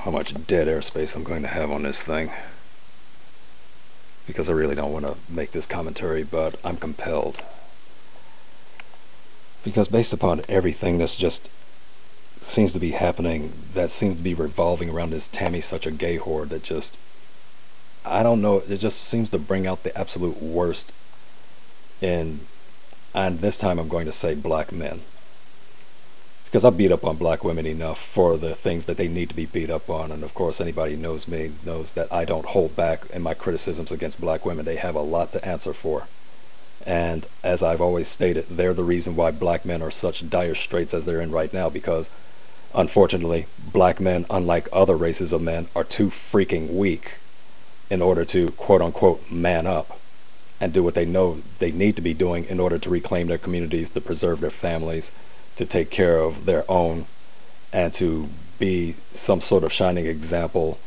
how much dead airspace I'm going to have on this thing, because I really don't want to make this commentary, but I'm compelled. Because based upon everything that's just seems to be happening, that seems to be revolving around this Tammy Suchagaywhore, that just, I don't know, it just seems to bring out the absolute worst in, and this time I'm going to say, black men. Because I beat up on black women enough for the things that they need to be beat up on, and of course anybody who knows me knows that I don't hold back in my criticisms against black women. They have a lot to answer for. And as I've always stated, they're the reason why black men are such dire straits as they're in right now, because unfortunately black men, unlike other races of men, are too freaking weak in order to quote unquote man up and do what they know they need to be doing in order to reclaim their communities, to preserve their families, to take care of their own, and to be some sort of shining example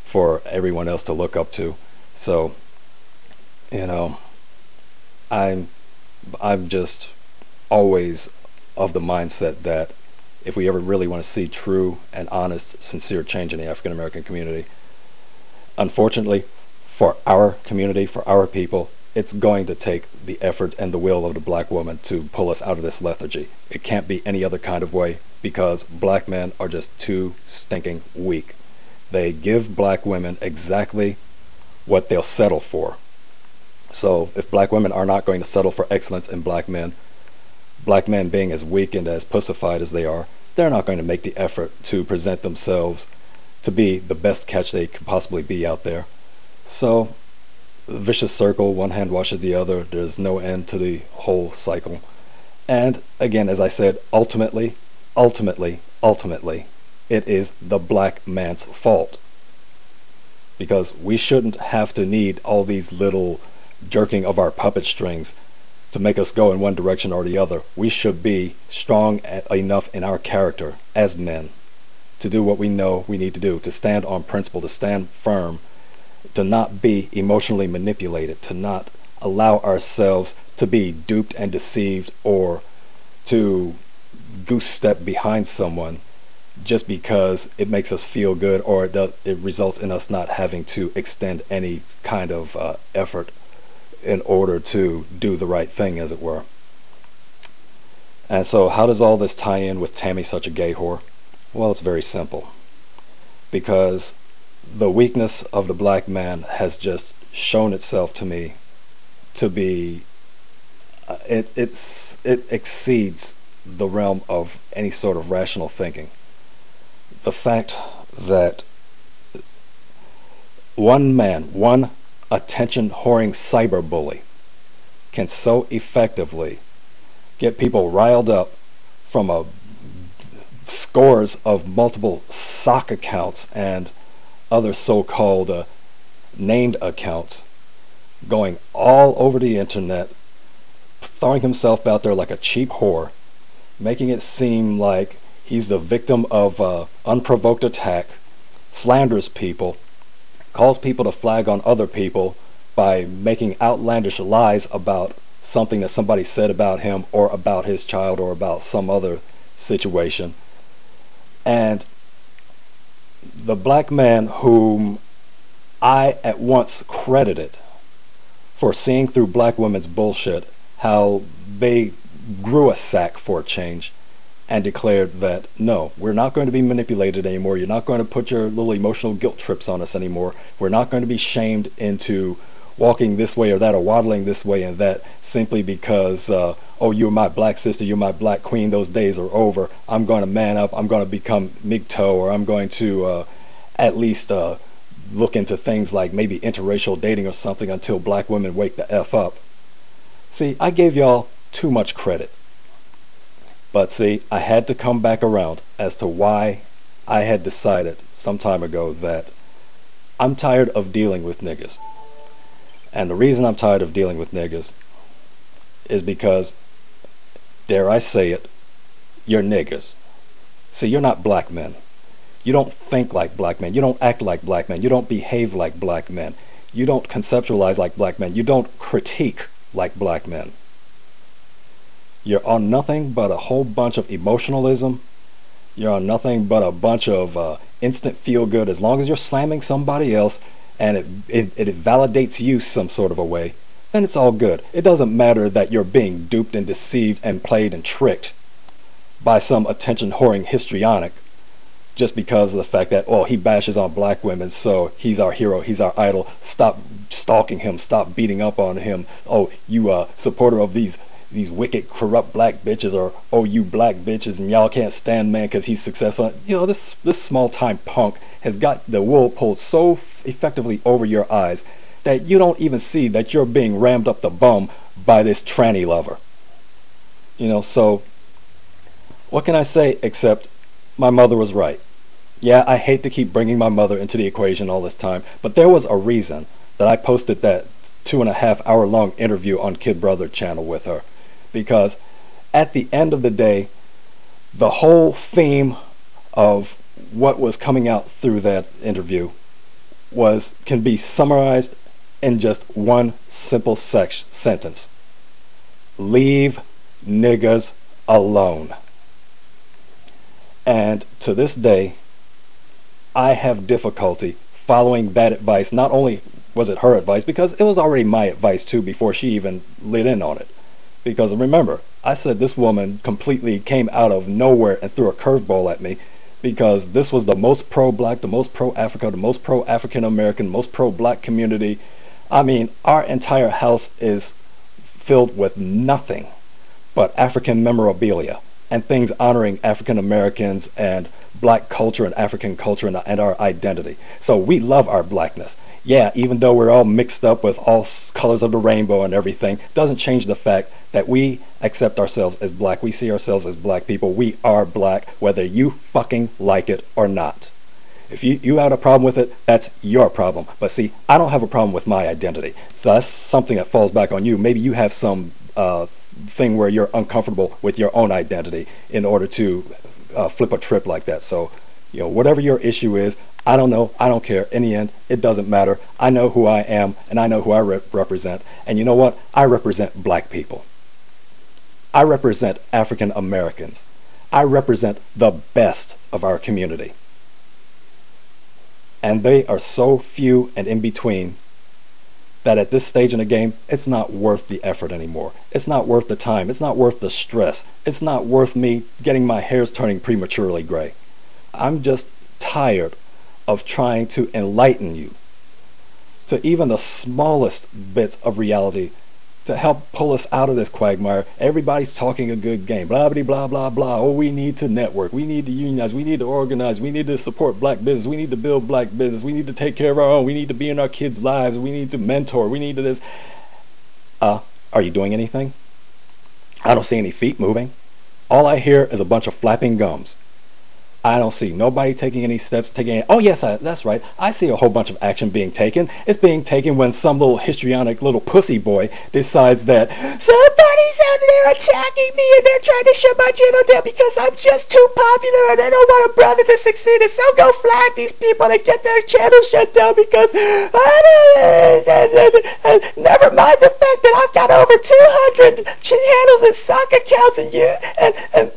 for everyone else to look up to. So, you know, I'm just always of the mindset that if we ever really want to see true and honest, sincere change in the African American community, unfortunately for our community, for our people, it's going to take the effort and the will of the black woman to pull us out of this lethargy. It can't be any other kind of way, because black men are just too stinking weak. They give black women exactly what they'll settle for. So if black women are not going to settle for excellence in black men being as weak and as pussified as they are, they're not going to make the effort to present themselves to be the best catch they could possibly be out there. So, the vicious circle, one hand washes the other, there's no end to the whole cycle. And again, as I said, ultimately, it is the black man's fault. Because we shouldn't have to need all these little jerking of our puppet strings to make us go in one direction or the other. We should be strong enough in our character as men to do what we know we need to do, to stand on principle, to stand firm, to not be emotionally manipulated, to not allow ourselves to be duped and deceived, or to goose step behind someone just because it makes us feel good, or it results in us not having to extend any kind of effort in order to do the right thing, as it were. And so how does all this tie in with Tammy Suchagaywhore? Well, it's very simple. Because the weakness of the black man has just shown itself to me to be, it exceeds the realm of any sort of rational thinking. The fact that one man, one attention-whoring cyberbully, can so effectively get people riled up from scores of multiple sock accounts and other so-called named accounts, going all over the internet, throwing himself out there like a cheap whore, making it seem like he's the victim of unprovoked attack, slanders people, calls people to flag on other people by making outlandish lies about something that somebody said about him or about his child or about some other situation. And the black man whom I at once credited for seeing through black women's bullshit, how they grew a sack for a change, and declared that no, we're not going to be manipulated anymore, you're not going to put your little emotional guilt trips on us anymore, we're not going to be shamed into walking this way or that, or waddling this way and that, simply because oh, you're my black sister, you're my black queen, those days are over, I'm going to man up, I'm going to become MGTOW, or I'm going to at least look into things like maybe interracial dating or something until black women wake the F up. See, I gave y'all too much credit. But see, I had to come back around as to why I had decided some time ago that I'm tired of dealing with niggas. And the reason I'm tired of dealing with niggas is because, dare I say it, you're niggas. See, you're not black men. You don't think like black men. You don't act like black men. You don't behave like black men. You don't conceptualize like black men. You don't critique like black men. You're on nothing but a whole bunch of emotionalism You're on nothing but a bunch of instant feel good. As long as you're slamming somebody else and it validates you some sort of a way, then it's all good. It doesn't matter that you're being duped and deceived and played and tricked by some attention whoring histrionic just because of the fact that, oh, he bashes on black women, so he's our hero, he's our idol. Stop stalking him, stop beating up on him. Oh, you supporter of these wicked, corrupt black bitches, or oh, you black bitches, and y'all can't stand man because he's successful. You know, this small-time punk has got the wool pulled so effectively over your eyes that you don't even see that you're being rammed up the bum by this tranny lover. You know, so what can I say except my mother was right. Yeah, I hate to keep bringing my mother into the equation all this time, but there was a reason that I posted that 2.5 hour long interview on Kid Brother channel with her. Because at the end of the day, the whole theme of what was coming out through that interview can be summarized in just one simple sentence. Leave niggas alone. And to this day, I have difficulty following that advice. Not only was it her advice, because it was already my advice too before she even lit in on it. Because remember, I said this woman completely came out of nowhere and threw a curveball at me, because this was the most pro-black, the most pro-Africa, the most pro-African-American, most pro-black community. I mean, our entire house is filled with nothing but African memorabilia and things honoring African Americans and black culture and African culture and our identity. So we love our blackness. Yeah, even though we're all mixed up with all colors of the rainbow and everything, doesn't change the fact that we accept ourselves as black. We see ourselves as black people. We are black, whether you fucking like it or not. If you had a problem with it, that's your problem. But see, I don't have a problem with my identity. So that's something that falls back on you. Maybe you have some thing where you're uncomfortable with your own identity in order to flip a trip like that. So, you know, whatever your issue is, I don't know, I don't care. In the end, it doesn't matter. I know who I am, and I know who I represent. And you know what? I represent black people. I represent African Americans. I represent the best of our community. And they are so few and in between that at this stage in the game, it's not worth the effort anymore. It's not worth the time. It's not worth the stress. It's not worth me getting my hairs turning prematurely gray. I'm just tired of trying to enlighten you to even the smallest bits of reality to help pull us out of this quagmire. Everybody's talking a good game. Blah, blah, blah, blah, blah. Oh, we need to network. We need to unionize. We need to organize. We need to support black business. We need to build black business. We need to take care of our own. We need to be in our kids' lives. We need to mentor. We need to this. Are you doing anything? I don't see any feet moving. All I hear is a bunch of flapping gums. I don't see nobody taking any steps, oh yes, that's right, I see a whole bunch of action being taken. It's being taken when some little histrionic little pussy boy decides that somebody's out there attacking me and they're trying to shut my channel down because I'm just too popular and they don't want a brother to succeed, and so go flag these people and get their channel shut down because never mind the fact that I've got over 200 channels and sock accounts and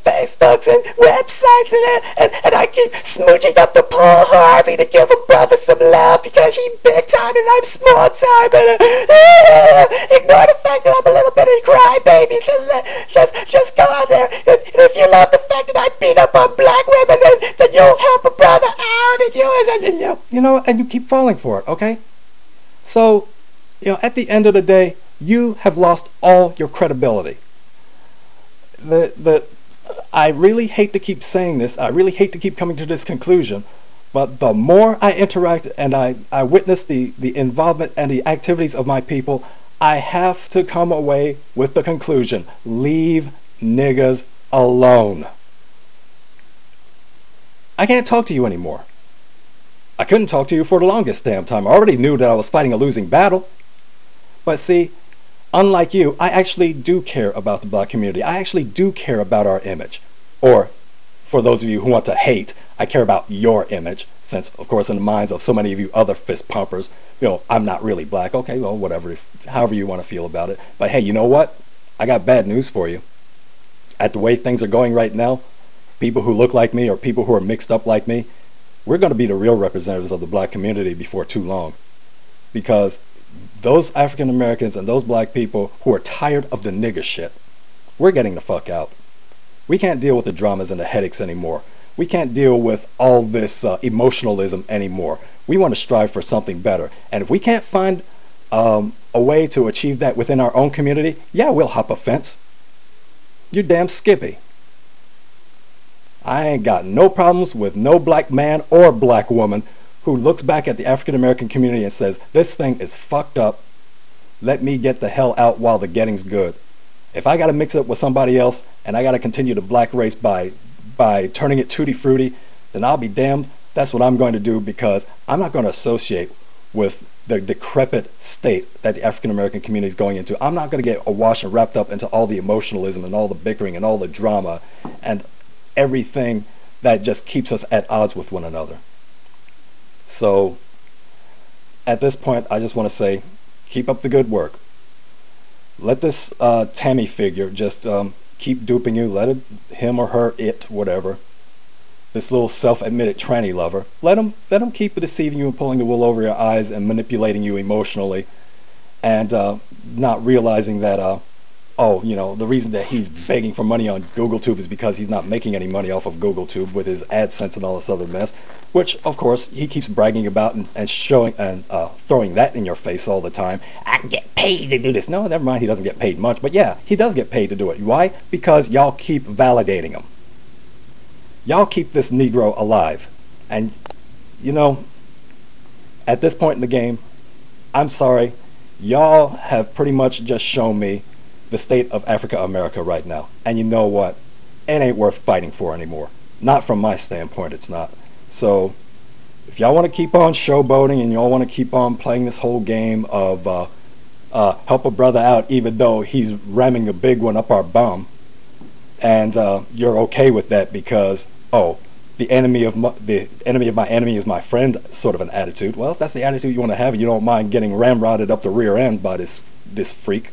Facebooks and websites and I keep smooching up to Paul Harvey to give a brother some love because he's big time and I'm small time. And ignore the fact that I'm a little bit of a crybaby. Just go out there. And if you love the fact that I beat up on black women, then you'll help a brother out. And you keep falling for it. Okay. So, at the end of the day, you have lost all your credibility. I really hate to keep saying this. I really hate to keep coming to this conclusion. But the more I interact and I witness the involvement and the activities of my people, I have to come away with the conclusion: leave niggas alone. I can't talk to you anymore. I couldn't talk to you for the longest damn time. I already knew that I was fighting a losing battle. But see, unlike you, I actually do care about the black community. I actually do care about our image. Or, for those of you who want to hate, I care about your image, since, of course, in the minds of so many of you other fist pumpers, I'm not really black. Okay, well, whatever, however you want to feel about it. But hey, you know what? I got bad news for you. At the way things are going right now, people who look like me or people who are mixed up like me, we're going to be the real representatives of the black community before too long. Because those African Americans and those black people who are tired of the nigger shit, we're getting the fuck out. We can't deal with the dramas and the headaches anymore. We can't deal with all this emotionalism anymore. We want to strive for something better. And if we can't find a way to achieve that within our own community, yeah, we'll hop a fence. You damn Skippy. I ain't got no problems with no black man or black woman who looks back at the African American community and says, this thing is fucked up. Let me get the hell out while the getting's good. If I got to mix up with somebody else and I got to continue the black race by turning it tutti frutti, then I'll be damned. That's what I'm going to do, because I'm not going to associate with the decrepit state that the African American community is going into. I'm not going to get awash and wrapped up into all the emotionalism and all the bickering and all the drama and everything that just keeps us at odds with one another. So at this point, I just want to say, keep up the good work. Let this Tammy figure just keep duping you. Let him or her, whatever, this little self-admitted tranny lover, let him keep deceiving you and pulling the wool over your eyes and manipulating you emotionally, and not realizing that the reason that he's begging for money on GoogleTube is because he's not making any money off of GoogleTube with his AdSense and all this other mess, which of course he keeps bragging about and showing and throwing that in your face all the time. I get paid to do this. No, never mind, he doesn't get paid much, but yeah, he does get paid to do it. Why? Because y'all keep validating him. Y'all keep this Negro alive. And at this point in the game, I'm sorry, y'all have pretty much just shown me the state of Africa America right now. And you know what? It ain't worth fighting for anymore. Not from my standpoint, it's not. So if y'all want to keep on showboating and y'all want to keep on playing this whole game of help a brother out even though he's ramming a big one up our bum, and you're okay with that because the enemy of my enemy is my friend sort of an attitude. Well, if that's the attitude you want to have and you don't mind getting ramrodded up the rear end by this freak,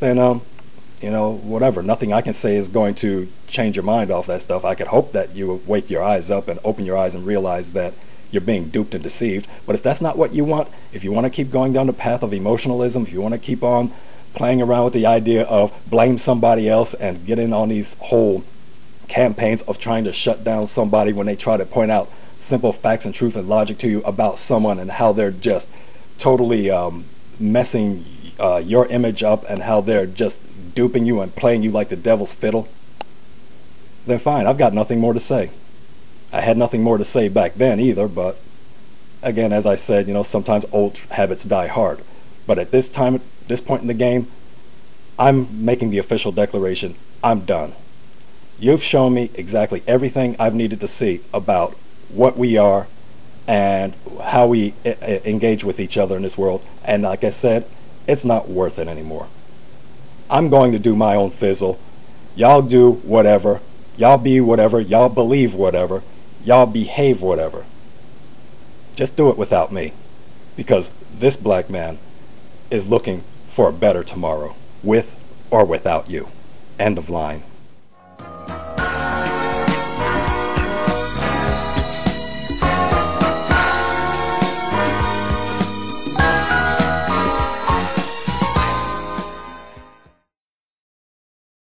then whatever. Nothing I can say is going to change your mind off that stuff. I could hope that you wake your eyes up and open your eyes and realize that you're being duped and deceived. But if that's not what you want, if you want to keep going down the path of emotionalism, if you want to keep on playing around with the idea of blame somebody else and get in on these whole campaigns of trying to shut down somebody when they try to point out simple facts and truth and logic to you about someone and how they're just totally messing your image up and how they're just duping you and playing you like the devil's fiddle, then fine, I've got nothing more to say. I had nothing more to say back then either, but again, as I said, sometimes old habits die hard. But at this point in the game, I'm making the official declaration, I'm done. You've shown me exactly everything I've needed to see about what we are and how we engage with each other in this world, and like I said, it's not worth it anymore. I'm going to do my own fizzle. Y'all do whatever. Y'all be whatever. Y'all believe whatever. Y'all behave whatever. Just do it without me, because this black man is looking for a better tomorrow, with or without you. End of line.